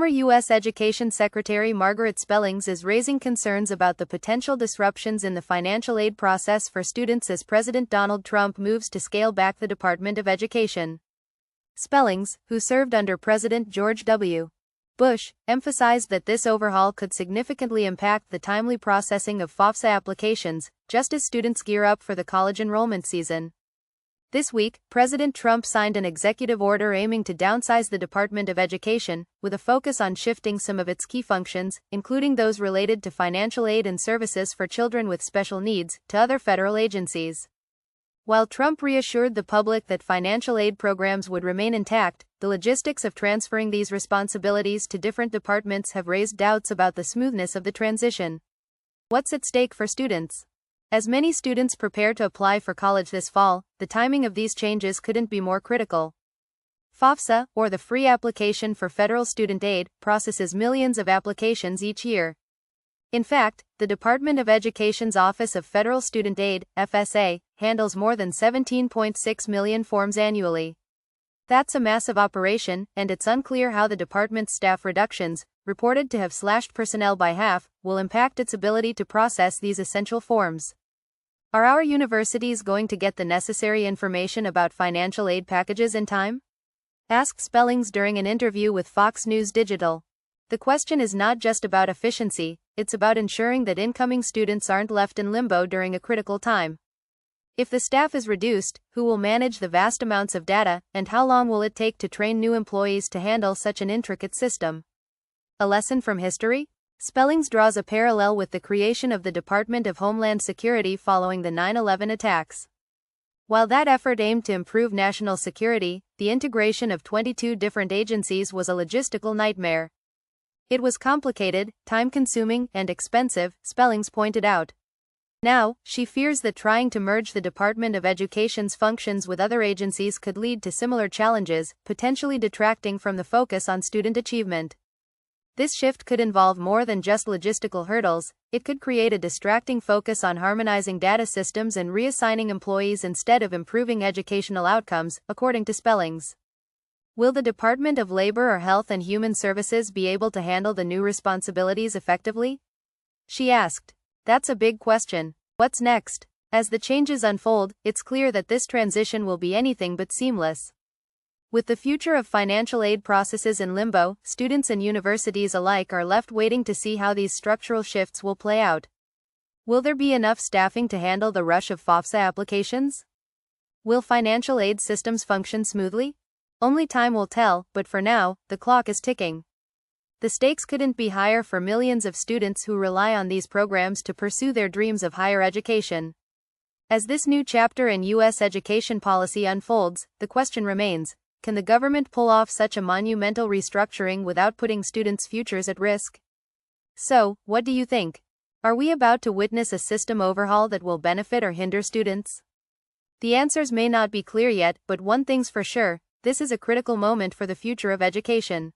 Former U.S. Education Secretary Margaret Spellings is raising concerns about the potential disruptions in the financial aid process for students as President Donald Trump moves to scale back the Department of Education. Spellings, who served under President George W. Bush, emphasized that this overhaul could significantly impact the timely processing of FAFSA applications, just as students gear up for the college enrollment season. This week, President Trump signed an executive order aiming to downsize the Department of Education, with a focus on shifting some of its key functions, including those related to financial aid and services for children with special needs, to other federal agencies. While Trump reassured the public that financial aid programs would remain intact, the logistics of transferring these responsibilities to different departments have raised doubts about the smoothness of the transition. What's at stake for students? As many students prepare to apply for college this fall, the timing of these changes couldn't be more critical. FAFSA, or the Free Application for Federal Student Aid, processes millions of applications each year. In fact, the Department of Education's Office of Federal Student Aid, FSA, handles more than 17.6 million forms annually. That's a massive operation, and it's unclear how the department's staff reductions, reported to have slashed personnel by half, will impact its ability to process these essential forms. Are our universities going to get the necessary information about financial aid packages in time? Asked Spellings during an interview with Fox News Digital. The question is not just about efficiency, it's about ensuring that incoming students aren't left in limbo during a critical time. If the staff is reduced, who will manage the vast amounts of data, and how long will it take to train new employees to handle such an intricate system? A lesson from history? Spellings draws a parallel with the creation of the Department of Homeland Security following the 9/11 attacks. While that effort aimed to improve national security, the integration of 22 different agencies was a logistical nightmare. It was complicated, time-consuming, and expensive, Spellings pointed out. Now, she fears that trying to merge the Department of Education's functions with other agencies could lead to similar challenges, potentially detracting from the focus on student achievement. This shift could involve more than just logistical hurdles. It could create a distracting focus on harmonizing data systems and reassigning employees instead of improving educational outcomes, according to Spellings. Will the Department of Labor or Health and Human Services be able to handle the new responsibilities effectively? She asked. That's a big question. What's next? As the changes unfold, it's clear that this transition will be anything but seamless. With the future of financial aid processes in limbo, students and universities alike are left waiting to see how these structural shifts will play out. Will there be enough staffing to handle the rush of FAFSA applications? Will financial aid systems function smoothly? Only time will tell, but for now, the clock is ticking. The stakes couldn't be higher for millions of students who rely on these programs to pursue their dreams of higher education. As this new chapter in U.S. education policy unfolds, the question remains, can the government pull off such a monumental restructuring without putting students' futures at risk? So, what do you think? Are we about to witness a system overhaul that will benefit or hinder students? The answers may not be clear yet, but one thing's for sure, this is a critical moment for the future of education.